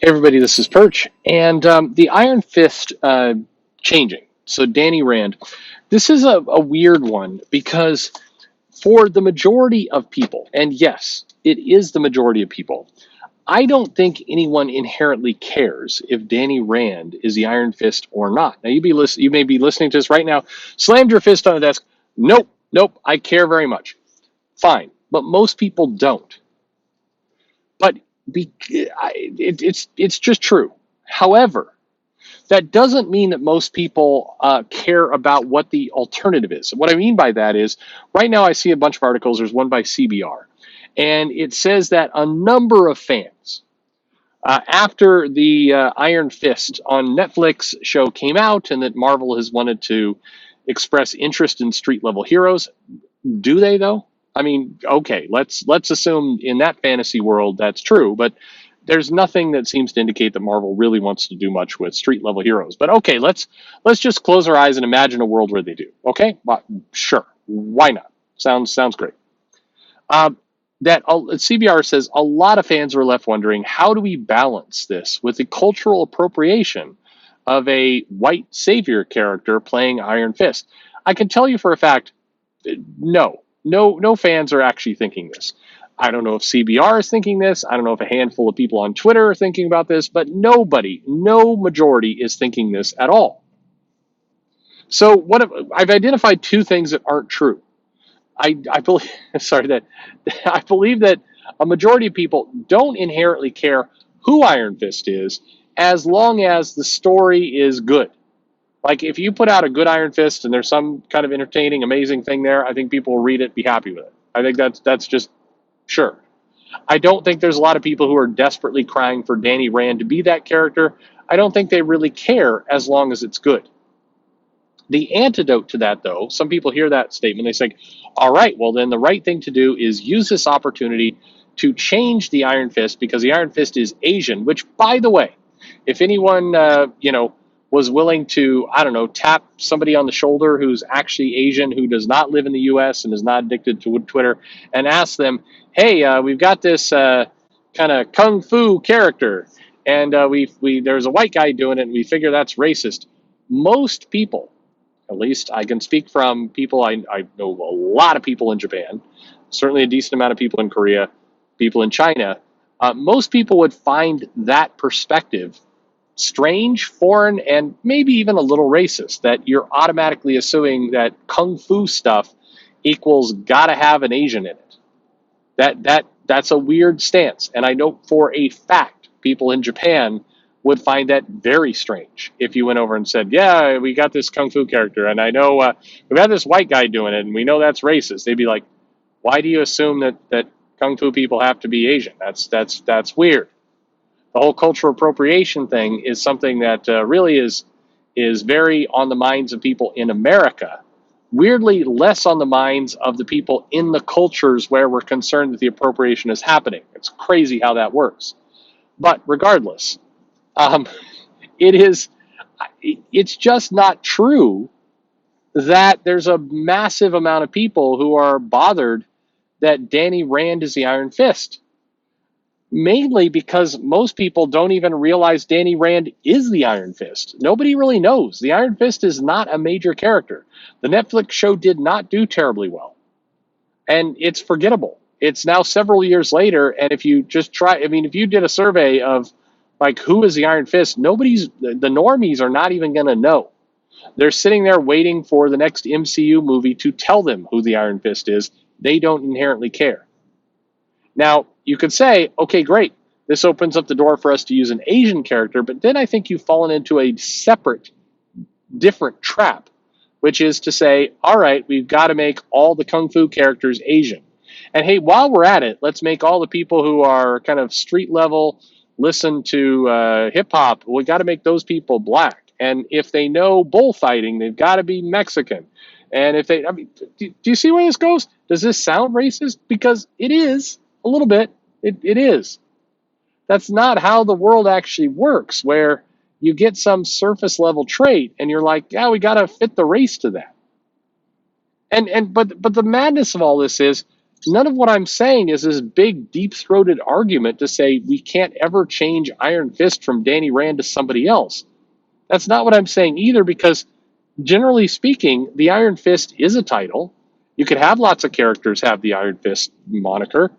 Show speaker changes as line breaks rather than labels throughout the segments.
Hey everybody, this is Perch, and the Iron Fist changing. So Danny Rand, this is a weird one because for the majority of people, and yes, it is the majority of people, I don't think anyone inherently cares if Danny Rand is the Iron Fist or not. Now you may be listening to this right now, slammed your fist on the desk. Nope, nope, I care very much. Fine, but most people don't. But it's just true. However, that doesn't mean that most people care about what the alternative is. What I mean by that is, right now I see a bunch of articles. There's one by CBR, and it says that a number of fans, after the Iron Fist on Netflix show came out, and that Marvel has wanted to express interest in street level heroes. Do they though? I mean, okay, let's assume in that fantasy world that's true, but there's nothing that seems to indicate that Marvel really wants to do much with street level heroes. But okay, let's just close our eyes and imagine a world where they do. Okay, well, sure, why not? Sounds great. That CBR says a lot of fans are left wondering, how do we balance this with the cultural appropriation of a white savior character playing Iron Fist? I can tell you for a fact, no fans are actually thinking this. I don't know if CBR is thinking this. I don't know if a handful of people on Twitter are thinking about this, but no majority is thinking this at all. So I've identified two things that aren't true. I believe sorry that I believe that a majority of people don't inherently care who Iron Fist is as long as the story is good. Like if you put out a good Iron Fist and there's some kind of entertaining, amazing thing there, I think people will read it, be happy with it. I think that's just sure. I don't think there's a lot of people who are desperately crying for Danny Rand to be that character. I don't think they really care as long as it's good. The antidote to that, though, some people hear that statement, they say, all right, well, then the right thing to do is use this opportunity to change the Iron Fist because the Iron Fist is Asian, which, by the way, if anyone, was willing to, I don't know, tap somebody on the shoulder who's actually Asian, who does not live in the U.S. and is not addicted to Twitter, and ask them, hey, we've got this kind of kung fu character, and there's a white guy doing it, and we figure that's racist. Most people, at least I can speak from people, I know a lot of people in Japan, certainly a decent amount of people in Korea, people in China. Most people would find that perspective strange, foreign, and maybe even a little racist, that you're automatically assuming that kung fu stuff equals gotta have an Asian in it. That's a weird stance. And I know for a fact people in Japan would find that very strange if you went over and said, yeah, we got this kung fu character, and I know we got this white guy doing it, and we know that's racist. They'd be like, why do you assume that kung fu people have to be Asian? That's weird. The whole cultural appropriation thing is something that really is very on the minds of people in America. Weirdly, less on the minds of the people in the cultures where we're concerned that the appropriation is happening. It's crazy how that works. But regardless, um, it's just not true that there's a massive amount of people who are bothered that Danny Rand is the Iron Fist. Mainly because most people don't even realize Danny Rand is the Iron Fist. Nobody really knows. The Iron Fist is not a major character. The Netflix show did not do terribly well. And it's forgettable. It's now several years later, and if you just try, I mean, if you did a survey of like who is the Iron Fist, the normies are not even going to know. They're sitting there waiting for the next MCU movie to tell them who the Iron Fist is. They don't inherently care. Now, you could say, okay, great. This opens up the door for us to use an Asian character, but then I think you've fallen into a separate, different trap, which is to say, all right, we've got to make all the kung fu characters Asian. And hey, while we're at it, let's make all the people who are kind of street level, listen to hip hop, we got to make those people black. And if they know bullfighting, they've got to be Mexican. And if they, I mean, do you see where this goes? Does this sound racist? Because it is. A little bit. It is. That's not how the world actually works, where you get some surface level trait and you're like, yeah, we got to fit the race to that. But the madness of all this is None of what I'm saying is this big, deep-throated argument to say we can't ever change Iron Fist from Danny Rand to somebody else. That's not what I'm saying either, because generally speaking, the Iron Fist is a title. You could have lots of characters have the Iron Fist moniker.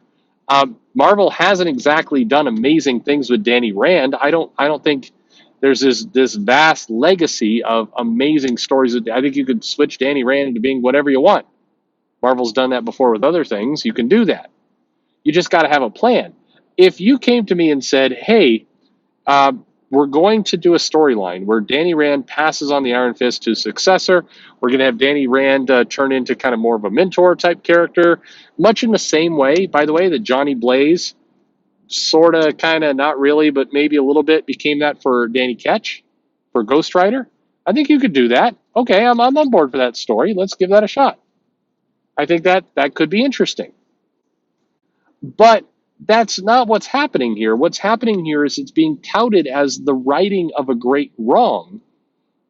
Marvel hasn't exactly done amazing things with Danny Rand. I don't think there's this vast legacy of amazing stories. I think you could switch Danny Rand into being whatever you want. Marvel's done that before with other things. You can do that. You just got to have a plan. If you came to me and said, "Hey, we're going to do a storyline where Danny Rand passes on the Iron Fist to his successor. We're going to have Danny Rand turn into kind of more of a mentor type character, much in the same way, by the way, that Johnny Blaze sort of, kind of, not really, but maybe a little bit became that for Danny Ketch, for Ghost Rider." I think you could do that. Okay, I'm on board for that story. Let's give that a shot. I think that could be interesting. But that's not what's happening here. What's happening here is it's being touted as the righting of a great wrong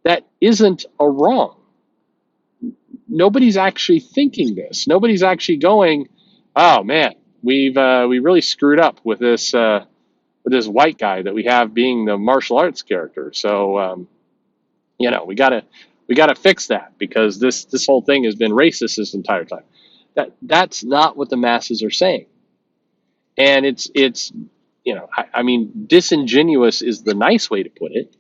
that isn't a wrong. Nobody's actually thinking this. Nobody's actually going, "Oh man, we really screwed up with this white guy that we have being the martial arts character. So we gotta fix that, because this whole thing has been racist this entire time." That's not what the masses are saying. And it's I mean, disingenuous is the nice way to put it,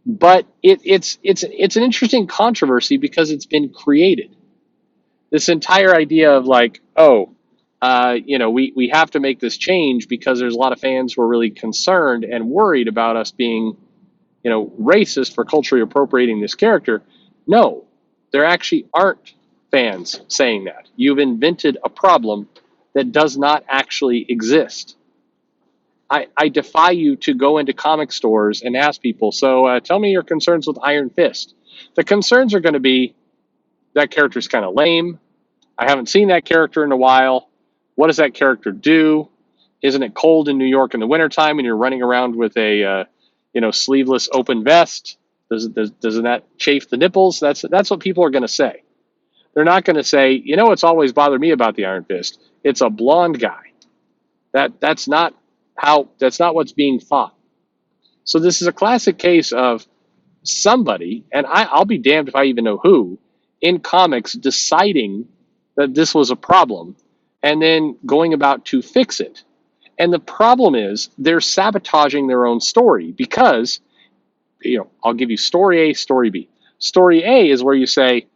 but it's an interesting controversy because it's been created. This entire idea of like, oh, we have to make this change because there's a lot of fans who are really concerned and worried about us being, racist for culturally appropriating this character. No, there actually aren't fans saying that. You've invented a problem that does not actually exist. I defy you to go into comic stores and ask people, so tell me your concerns with Iron Fist. The concerns are going to be, that character's kind of lame. I haven't seen that character in a while. What does that character do? Isn't it cold in New York in the wintertime and you're running around with a sleeveless open vest? Doesn't that chafe the nipples? That's what people are going to say. They're not going to say, what's always bothered me about the Iron Fist? It's a blonde guy. That's not what's being thought. So this is a classic case of somebody, and I'll be damned if I even know who, in comics deciding that this was a problem and then going about to fix it. And the problem is they're sabotaging their own story because, I'll give you story A, story B. Story A is where you say,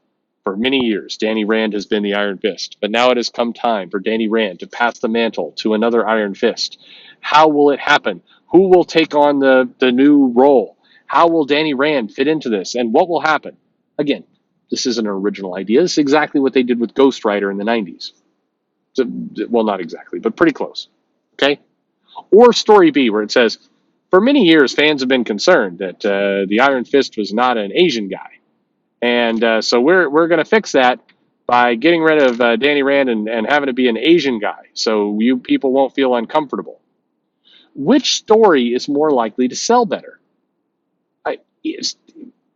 for many years, Danny Rand has been the Iron Fist, but now it has come time for Danny Rand to pass the mantle to another Iron Fist. How will it happen? Who will take on the new role? How will Danny Rand fit into this? And what will happen? Again, this isn't an original idea. This is exactly what they did with Ghost Rider in the 90s. So, well, not exactly, but pretty close. Okay? Or story B, where it says, for many years, fans have been concerned that the Iron Fist was not an Asian guy. And so we're going to fix that by getting rid of Danny Rand and having it be an Asian guy, so you people won't feel uncomfortable. Which story is more likely to sell better?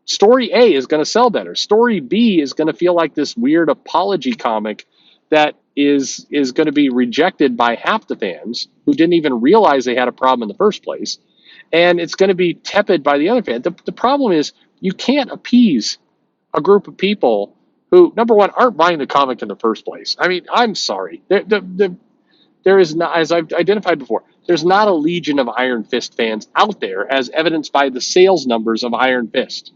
Story A is going to sell better. Story B is going to feel like this weird apology comic that is going to be rejected by half the fans who didn't even realize they had a problem in the first place. And it's going to be tepid by the other fans. The problem is you can't appease a group of people who, number one, aren't buying the comic in the first place. I mean, I'm sorry. There is not, as I've identified before, there's not a legion of Iron Fist fans out there, as evidenced by the sales numbers of Iron Fist.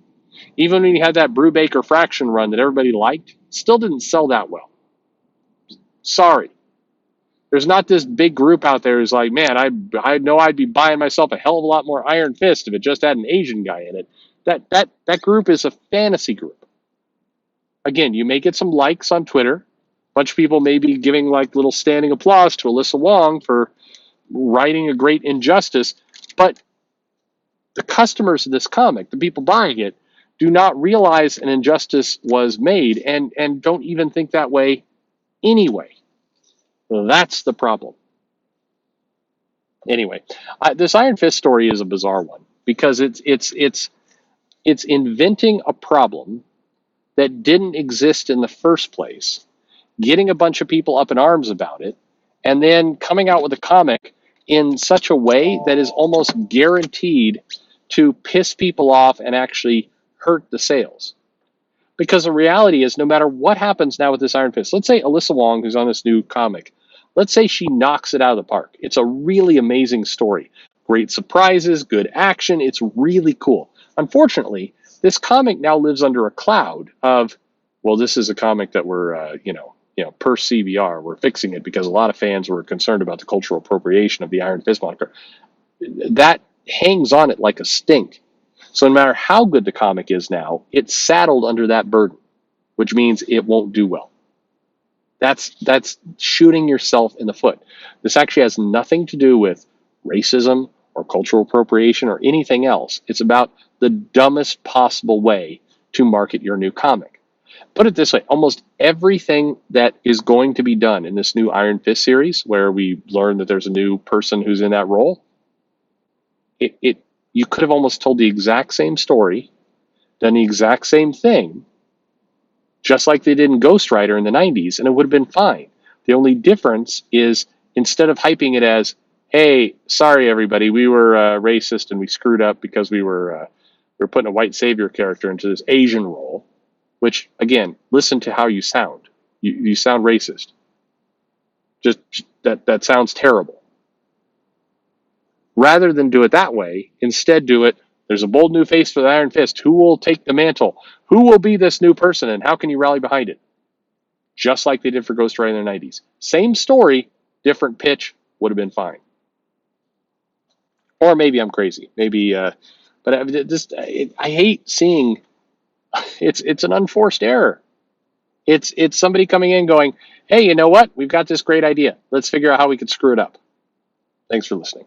Even when you had that Brubaker Fraction run that everybody liked, still didn't sell that well. Sorry. There's not this big group out there who's like, man, I know I'd be buying myself a hell of a lot more Iron Fist if it just had an Asian guy in it. That group is a fantasy group. Again, you may get some likes on Twitter. A bunch of people may be giving like little standing applause to Alyssa Wong for writing a great injustice, but the customers of this comic, the people buying it, do not realize an injustice was made and don't even think that way anyway. That's the problem. Anyway, this Iron Fist story is a bizarre one because it's inventing a problem that didn't exist in the first place getting a bunch of people up in arms about it, and then coming out with a comic in such a way that is almost guaranteed to piss people off and actually hurt the sales. Because the reality is, no matter what happens now with this Iron Fist, let's say Alyssa Wong, who's on this new comic, let's say she knocks it out of the park. It's a really amazing story. Great surprises, good action. It's really cool. Unfortunately, this comic now lives under a cloud of, well, this is a comic that we're, per CBR, we're fixing it because a lot of fans were concerned about the cultural appropriation of the Iron Fist moniker. That hangs on it like a stink. So no matter how good the comic is now, it's saddled under that burden, which means it won't do well. That's shooting yourself in the foot. This actually has nothing to do with racism or cultural appropriation or anything else. It's about the dumbest possible way to market your new comic. Put it this way, almost everything that is going to be done in this new Iron Fist series, where we learn that there's a new person who's in that role, you could have almost told the exact same story, done the exact same thing, just like they did in Ghost Rider in the 90s, and it would have been fine. The only difference is, instead of hyping it as, hey, sorry everybody, we were racist and we screwed up because we were putting a white savior character into this Asian role, which, again, listen to how you sound. You sound racist. Just that sounds terrible. Rather than do it that way, instead do it, there's a bold new face for the Iron Fist. Who will take the mantle? Who will be this new person, and how can you rally behind it? Just like they did for Ghost Rider in the 90s. Same story, different pitch, would have been fine. Or maybe I'm crazy. Maybe, but I hate seeing, it's an unforced error. It's somebody coming in going, hey, you know what? We've got this great idea. Let's figure out how we can screw it up. Thanks for listening.